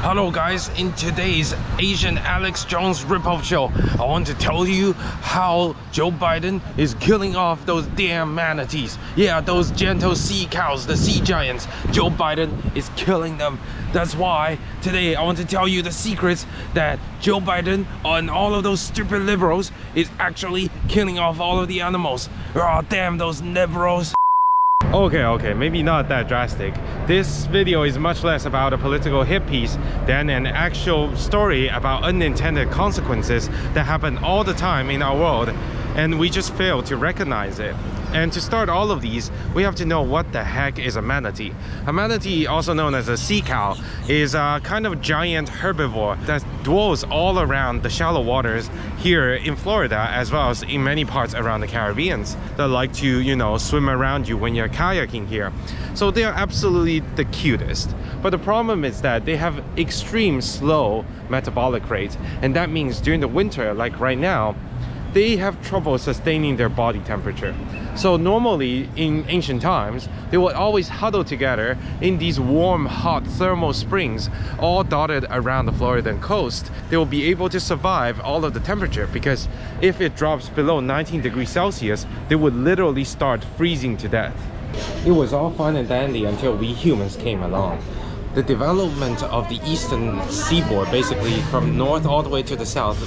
Hello guys, in today's Asian Alex Jones ripoff show, I want to tell you how Joe Biden is killing off those damn manatees. Yeah, those gentle sea cows, the sea giants. Joe Biden is killing them. That's why today I want to tell you the secrets that Joe Biden and all of those stupid liberals is actually killing off all of the animals. Oh damn those liberals. Okay, maybe not that drastic. This video is much less about a political hit piece than an actual story about unintended consequences that happen all the time in our world, and we just fail to recognize it. And to start all of these, we have to know what the heck is a manatee. A manatee, also known as a sea cow, is a kind of giant herbivore that dwells all around the shallow waters here in Florida, as well as in many parts around the Caribbean, that like to, you know, swim around you when you're kayaking here. So they are absolutely the cutest. But the problem is that they have extreme slow metabolic rates, and that means during the winter, like right now, they have trouble sustaining their body temperature. So normally in ancient times, they would always huddle together in these warm, hot thermal springs all dotted around the Floridan coast. They will be able to survive all of the temperature, because if it drops below 19 degrees Celsius, they would literally start freezing to death. It was all fun and dandy until we humans came along. The development of the eastern seaboard, basically from north all the way to the south,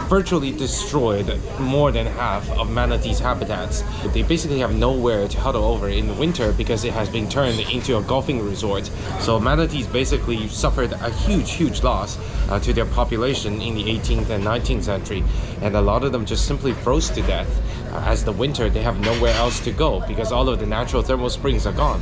virtually destroyed more than half of manatees' habitats. They basically have nowhere to huddle over in the winter because it has been turned into a golfing resort. So manatees basically suffered a huge loss to their population in the 18th and 19th century, and a lot of them just simply froze to death. As the winter, they have nowhere else to go because all of the natural thermal springs are gone.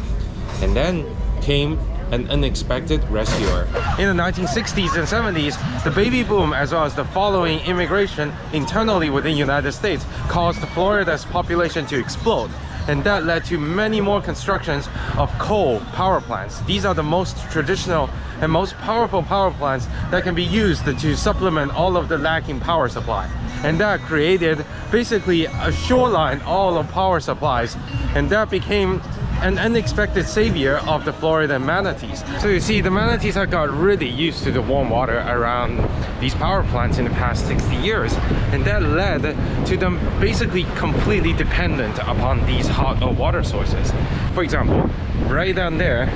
And then came an unexpected rescuer. In the 1960s and 70s, the baby boom as well as the following immigration internally within the United States caused Florida's population to explode. And that led to many more constructions of coal power plants. These are the most traditional and most powerful power plants that can be used to supplement all of the lacking power supply. And that created basically a shoreline all of power supplies, and that became an unexpected savior of the Floridan manatees. So you see, the manatees have got really used to the warm water around these power plants in the past 60 years, and that led to them basically completely dependent upon these hot water sources. For example, right down there,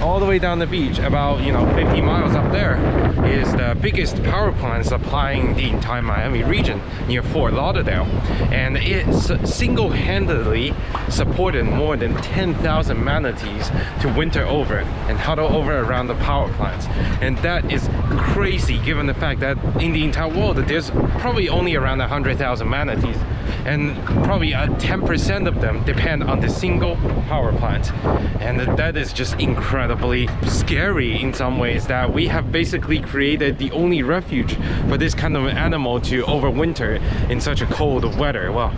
all the way down the beach, about 50 miles up there, is the biggest power plant supplying the entire Miami region near Fort Lauderdale, and it single-handedly supported more than 10,000 manatees to winter over and huddle over around the power plants. And that is crazy given the fact that in the entire world there's probably only around 100,000 manatees, and probably 10% of them depend on the single power plant. And that is just incredibly scary in some ways, that we have basically created the only refuge for this kind of animal to overwinter in such a cold weather. Well,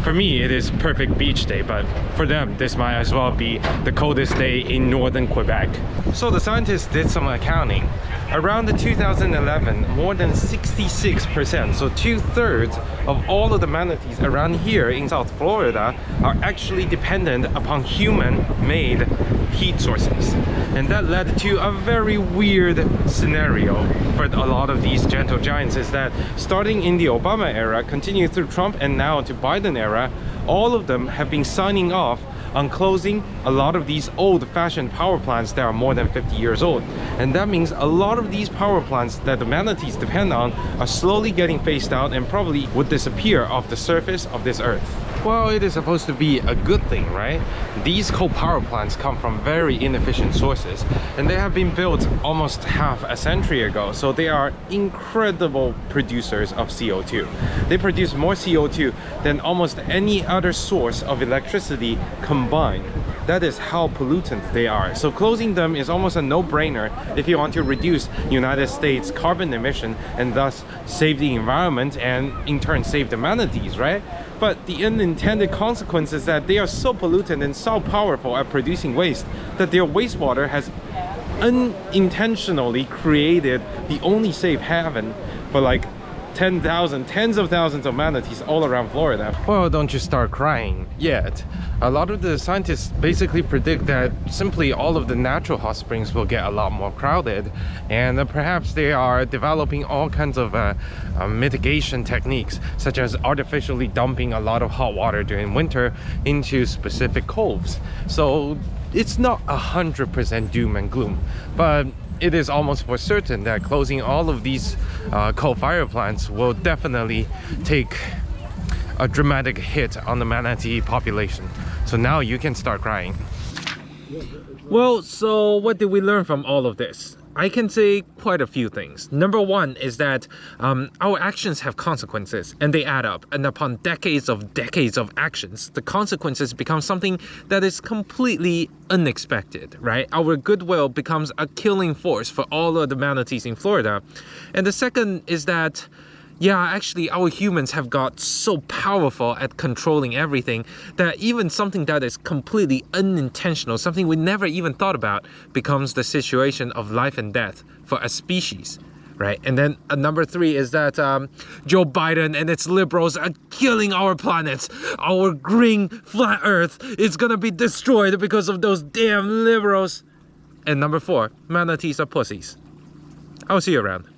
for me it is perfect beach day, but for them this might as well be the coldest day in northern Quebec. So the scientists did some accounting. Around the 2011, more than 66%, so 2/3 of all of the manatees around here in South Florida are actually dependent upon human-made heat sources. And that led to a very weird scenario for a lot of these gentle giants, is that starting in the Obama era, continued through Trump, and now to Biden era, all of them have been signing off on closing a lot of these old-fashioned power plants that are more than 50 years old. And that means a lot of these power plants that the manatees depend on are slowly getting phased out and probably would disappear off the surface of this earth. Well, it is supposed to be a good thing, right? These coal power plants come from very inefficient sources, and they have been built almost half a century ago, so they are incredible producers of CO2. They produce more CO2 than almost any other source of electricity combined. That is how pollutant they are. So closing them is almost a no-brainer if you want to reduce United States carbon emission and thus save the environment and in turn save the manatees, right? But the unintended consequence is that they are so pollutant and so powerful at producing waste that their wastewater has unintentionally created the only safe haven for like 10,000, tens of thousands of manatees all around Florida. Well, don't you start crying yet. A lot of the scientists basically predict that simply all of the natural hot springs will get a lot more crowded, and perhaps they are developing all kinds of mitigation techniques, such as artificially dumping a lot of hot water during winter into specific coves. So it's not 100% doom and gloom, but it is almost for certain that closing all of these coal-fired plants will definitely take a dramatic hit on the manatee population. So now you can start crying. Well, so what did we learn from all of this? I can say quite a few things. Number one is that our actions have consequences, and they add up. And upon decades of actions, the consequences become something that is completely unexpected, right? Our goodwill becomes a killing force for all of the manatees in Florida. And the second is that, yeah, actually, our humans have got so powerful at controlling everything that even something that is completely unintentional, something we never even thought about, becomes the situation of life and death for a species, right? And then number three is that Joe Biden and its liberals are killing our planets. Our green flat earth is gonna be destroyed because of those damn liberals. And number four, manatees are pussies. I'll see you around.